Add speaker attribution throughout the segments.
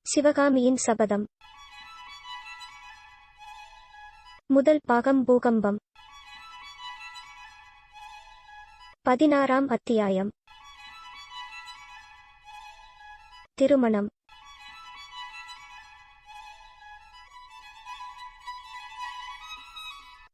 Speaker 1: சிவகாமியின் சபதம். முதல் பாகம் பூகம்பம். 16ஆம் அத்தியாயம். திருமணம்.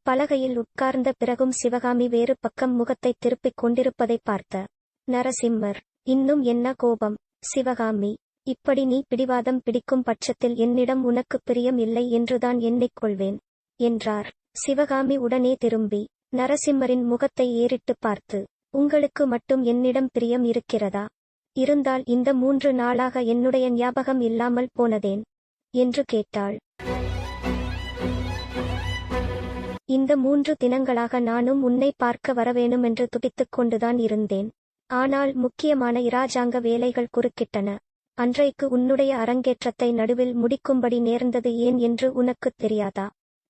Speaker 1: பலகையில் உட்கார்ந்த பிறகும் சிவகாமி வேறு பக்கம் முகத்தை திருப்பிக் கொண்டிருப்பதை பார்த்த நரசிம்மர், இன்னும் என்ன கோபம் சிவகாமி? இப்படி நீ பிடிவாதம் பிடிக்கும் பட்சத்தில் என்னிடம் உனக்கு பிரியம் இல்லை என்றுதான் எண்ணிக்கொள்வேன் என்றார். சிவகாமி உடனே திரும்பி நரசிம்மரின் முகத்தை ஏறிட்டு பார்த்து, உங்களுக்கு மட்டும் என்னிடம் பிரியம் இருக்கிறதா? இருந்தால் இந்த 3 நாளாக என்னுடைய ஞாபகம் இல்லாமல் போனதேன் என்று கேட்டாள். இந்த 3 தினங்களாக நானும் உன்னை பார்க்க வரவேணுமென்று துடித்துக் கொண்டுதான் இருந்தேன். ஆனால் முக்கியமான இராஜாங்க வேலைகள் குறுக்கிட்டன. அன்றைக்கு உன்னுடைய அரங்கேற்றத்தை நடுவில் முடிக்கும்படி நேர்ந்தது ஏன் என்று உனக்குத் தெரியாதா?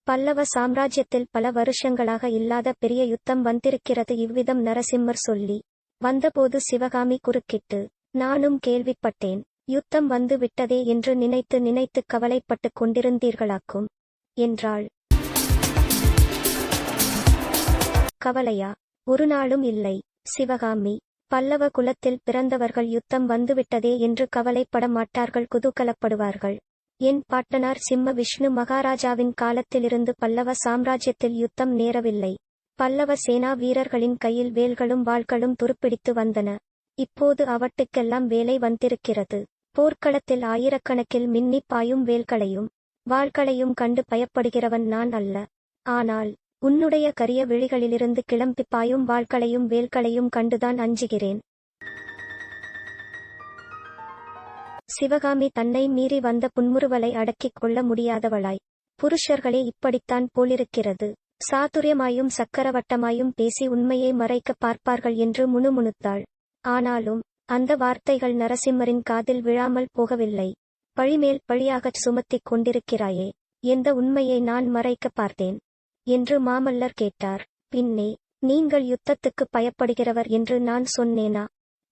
Speaker 1: பல்லவ சாம்ராஜ்யத்தில் பல வருஷங்களாக இல்லாத பெரிய யுத்தம் வந்திருக்கிறது. இவ்விதம் நரசிம்மர் சொல்லி வந்தபோது சிவகாமி குறுக்கிட்டு, நானும் கேள்விப்பட்டேன். யுத்தம் வந்து விட்டதே என்று நினைத்து நினைத்து கவலைப்பட்டுக் கொண்டிருந்தீர்களாக்கும் என்றாள். கவலையா? ஒரு நாளும் இல்லை சிவகாமி. பல்லவ குலத்தில் பிறந்தவர்கள் யுத்தம் வந்துவிட்டதே என்று கவலைப்பட மாட்டார்கள், குதூகலப்படுவார்கள். என் பாட்டனார் சிம்ம விஷ்ணு மகாராஜாவின் காலத்திலிருந்து பல்லவ சாம்ராஜ்யத்தில் யுத்தம் நேரவில்லை. பல்லவ சேனா வீரர்களின் கையில் வேல்களும் வாள்களும் துருப்பிடித்து வந்தன. இப்போது அவட்டுக்கெல்லாம் வேலை வந்திருக்கிறது. போர்க்களத்தில் ஆயிரக்கணக்கில் மின்னி பாயும் வேல்களையும் வாள்களையும் கண்டு பயப்படுகிறவன் நான் அல்ல. ஆனால் உன்னுடைய கரிய விழிகளிலிருந்து கிளம்பி பாயும் வாள்களையும் வேல்களையும் கண்டுதான் அஞ்சுகிறேன். சிவகாமி தன்னை மீறி வந்த புன்முறுவலை அடக்கிக் கொள்ள முடியாதவளாய், புருஷர்களே இப்படித்தான் போலிருக்கிறது, சாதுரியமாயும் சக்கரவட்டமாயும் பேசி உண்மையை மறைக்க பார்ப்பார்கள் என்று முணுமுணுத்தாள். ஆனாலும் அந்த வார்த்தைகள் நரசிம்மரின் காதில் விழாமல் போகவில்லை. பழிமேல் பழியாகச் சுமத்திக் கொண்டிருக்கிறாயே, எந்த உண்மையை நான் மறைக்க பார்த்தேன் என்று மாமல்லர் கேட்டார். பின்னே, நீங்கள் யுத்தத்துக்கு பயப்படுகிறவர் என்று நான் சொன்னேனா?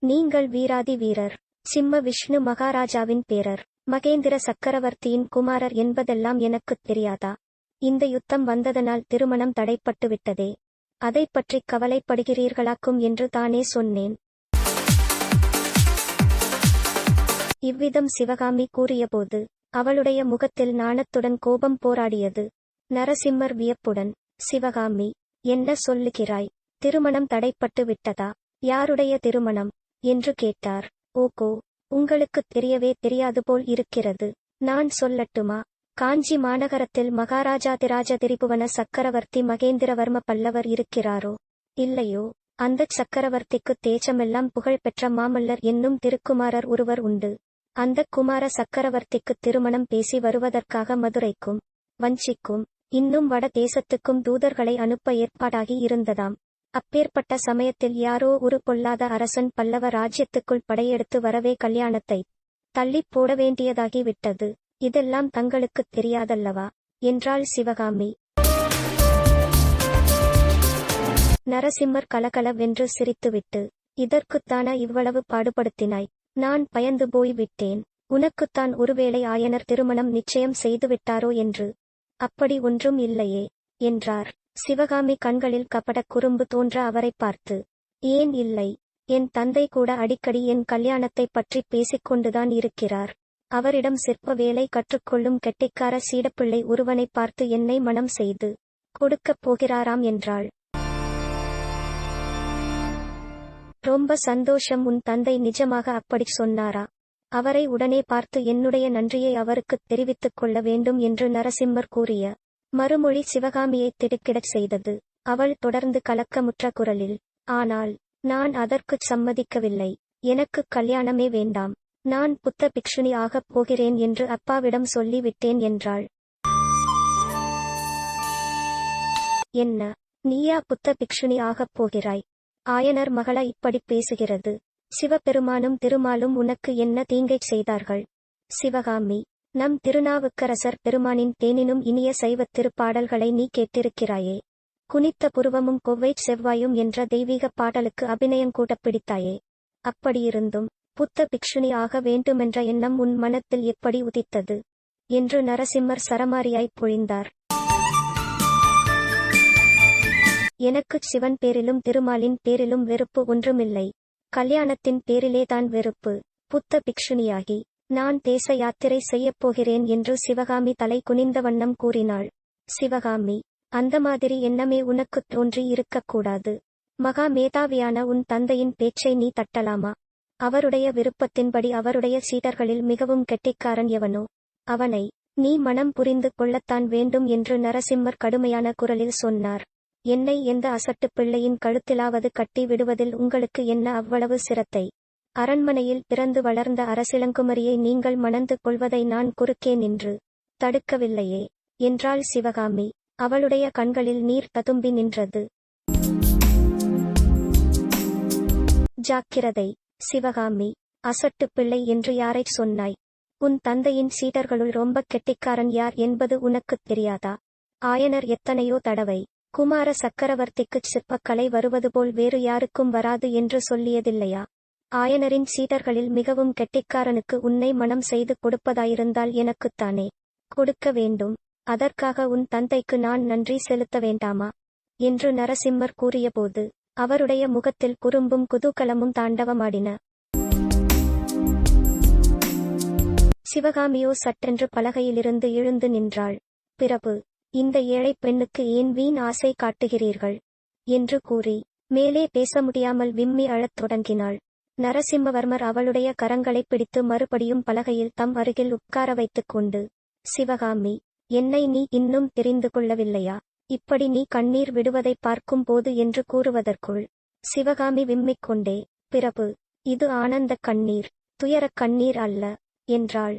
Speaker 1: நீங்கள் வீராதி வீரர், சிம்ம விஷ்ணு மகாராஜாவின் பேரர், மகேந்திர சக்கரவர்த்தியின் குமாரர் என்பதெல்லாம் எனக்குத் தெரியாதா? இந்த யுத்தம் வந்ததனால் திருமணம் தடைப்பட்டு விட்டதே, அதை பற்றி கவலைப்படுகிறீர்களாக்கும் என்று தானே சொன்னேன். இவ்விதம் சிவகாமி கூறியபோது அவளுடைய முகத்தில் நாணத்துடன் கோபம் போராடியது. நரசிம்மர் வியப்புடன், சிவகாமி, என்ன சொல்லுகிறாய்? திருமணம் தடைப்பட்டு விட்டதா? யாருடைய திருமணம் என்று கேட்டார். ஓகோ, உங்களுக்குத் தெரியவே தெரியாது போல் இருக்கிறது. நான் சொல்லட்டுமா? காஞ்சி மாநகரத்தில் மகாராஜாதிராஜ திரிபுவன சக்கரவர்த்தி மகேந்திரவர்ம பல்லவர் இருக்கிறாரோ இல்லையோ, அந்தச் சக்கரவர்த்திக்கு தேசமெல்லாம் புகழ்பெற்ற மாமல்லர் என்னும் திருக்குமாரர் ஒருவர் உண்டு. அந்தக் குமார சக்கரவர்த்திக்கு திருமணம் பேசி வருவதற்காக மதுரைக்கும் வஞ்சிக்கும் இன்னும் வட தேசத்துக்கும் தூதர்களை அனுப்ப ஏற்பாடாகி இருந்ததாம். அப்பேற்பட்ட சமயத்தில் யாரோ ஒரு பொல்லாத அரசன் பல்லவ ராஜ்யத்துக்குள் படையெடுத்து வரவே கல்யாணத்தை தள்ளிப் போட வேண்டியதாகி விட்டது. இதெல்லாம் தங்களுக்குத் தெரியாதல்லவா என்றாள் சிவகாமி. நரசிம்மர் கலகலவென்று சிரித்துவிட்டு, இதற்குத்தானா இவ்வளவு பாடுபடுத்தினாய்? நான் பயந்து போய் விட்டேன். உனக்குத்தான் ஒருவேளை ஆயனர் திருமணம் நிச்சயம் செய்துவிட்டாரோ என்று. அப்படி ஒன்றும் இல்லையே என்றார். சிவகாமி கண்களில் கபடக் குறும்பு தோன்ற அவரை பார்த்து, ஏன் இல்லை? என் தந்தை கூட அடிக்கடி என் கல்யாணத்தை பற்றி பேசிக்கொண்டுதான் இருக்கிறார். அவரிடம் சிற்ப வேலை கற்றுக்கொள்ளும் கெட்டிக்கார சீடப்பிள்ளை ஒருவனை பார்த்து என்னை மணம் செய்து கொடுக்கப் போகிறாராம் என்றாள். ரொம்ப சந்தோஷம். உன் தந்தை நிஜமாக அப்படி சொன்னாரா? அவரை உடனே பார்த்து என்னுடைய நன்றியை அவருக்குத் தெரிவித்துக் கொள்ள வேண்டும் என்று நரசிம்மர் கூறிய மறுமொழி சிவகாமியை திடுக்கிடச் செய்தது. அவள் தொடர்ந்து கலக்கமுற்ற குரலில், ஆனால் நான் அதற்குச் சம்மதிக்கவில்லை. எனக்கு கல்யாணமே வேண்டாம். நான் புத்த பிக்ஷுனி ஆகப் போகிறேன் என்று அப்பாவிடம் சொல்லிவிட்டேன் என்றாள். என்ன, நீயா புத்த பிக்ஷுனி ஆகப் போகிறாய்? ஆயனர் மகளா இப்படி பேசுகிறது? சிவபெருமானும் திருமாலும் உனக்கு என்ன தீங்கைச் செய்தார்கள்? சிவகாமி, நம் திருநாவுக்கரசர் பெருமானின் தேனினும் இனிய சைவத் திருப்பாடல்களை நீ கேட்டிருக்கிறாயே. குனித்த புருவமும் கொவ்வைச் செவ்வாயும் என்ற தெய்வீக பாடலுக்கு அபிநயங்கூடப் பிடித்தாயே. அப்படியிருந்தும் புத்த பிக்ஷுனி ஆக வேண்டுமென்ற எண்ணம் உன் மனத்தில் எப்படி உதித்தது என்று நரசிம்மர் சரமாரியாய்ப் பொழிந்தார். எனக்குச் சிவன் பேரிலும் திருமாலின் பேரிலும் வெறுப்பு ஒன்றுமில்லை. கல்யாணத்தின் பேரிலேதான் வெறுப்பு. புத்த பிக்ஷுனியாகி நான் தேச யாத்திரை செய்யப்போகிறேன் என்று சிவகாமி தலை குனிந்த வண்ணம் கூறினாள். சிவகாமி, அந்த மாதிரி எண்ணமே உனக்குத் தோன்றி இருக்கக்கூடாது. மகா மேதாவியான உன் தந்தையின் பேச்சை நீ தட்டலாமா? அவருடைய விருப்பத்தின்படி அவருடைய சீடர்களில் மிகவும் கெட்டிக்காரன் எவனோ அவனை நீ மனம் புரிந்து கொள்ளத்தான் வேண்டும் என்று நரசிம்மர் கடுமையான குரலில் சொன்னார். என்னை எந்த அசட்டுப் பிள்ளையின் கழுத்திலாவது கட்டி விடுவதில் உங்களுக்கு என்ன அவ்வளவு சிரத்தை? அரண்மனையில் பிறந்து வளர்ந்த அரசிளங்குமரியை நீங்கள் மணந்து கொள்வதை நான் குறுக்கே நின்று தடுக்கவில்லையே என்றாள் சிவகாமி. அவளுடைய கண்களில் நீர் ததும்பி நின்றது. ஜாக்கிரதை சிவகாமி, அசட்டுப் பிள்ளை என்று யாரைச் சொன்னாய்? உன் தந்தையின் சீடர்களுள் ரொம்ப கெட்டிக்காரன் யார் என்பது உனக்குத் தெரியாதா? ஆயனர் எத்தனையோ தடவை குமார சக்கரவர்த்திக்குச் சிற்பக்கலை வருவது போல் வேறு யாருக்கும் வராது என்று சொல்லியதில்லையா? ஆயனரின் சீடர்களில் மிகவும் கெட்டிக்காரனுக்கு உன்னை மணம் செய்து கொடுப்பதாயிருந்தால் எனக்குத்தானே கொடுக்க வேண்டும். அதற்காக உன் தந்தைக்கு நான் நன்றி செலுத்த வேண்டாமா என்று நரசிம்மர் கூறியபோது அவருடைய முகத்தில் குறும்பும் குதூகலமும் தாண்டவமாடின. சிவகாமியோ சட்டென்று பலகையிலிருந்து எழுந்து நின்றாள். பிரபு, இந்த ஏழைப் பெண்ணுக்கு ஏன் வீண் ஆசை காட்டுகிறீர்கள் என்று கூறி மேலே பேச முடியாமல் விம்மி அழத் தொடங்கினாள். நரசிம்மவர்மர் அவளுடைய கரங்களைப் பிடித்து மறுபடியும் பலகையில் தம் அருகில் உட்கார வைத்துக் கொண்டு, சிவகாமி, என்னை நீ இன்னும் தெரிந்து கொள்ளவில்லையா? இப்படி நீ கண்ணீர் விடுவதைப் பார்க்கும் போது என்று கூறுவதற்குள் சிவகாமி விம்மிக் கொண்டே, பிரபு, இது ஆனந்தக் கண்ணீர், துயரக் கண்ணீர் அல்ல என்றாள்.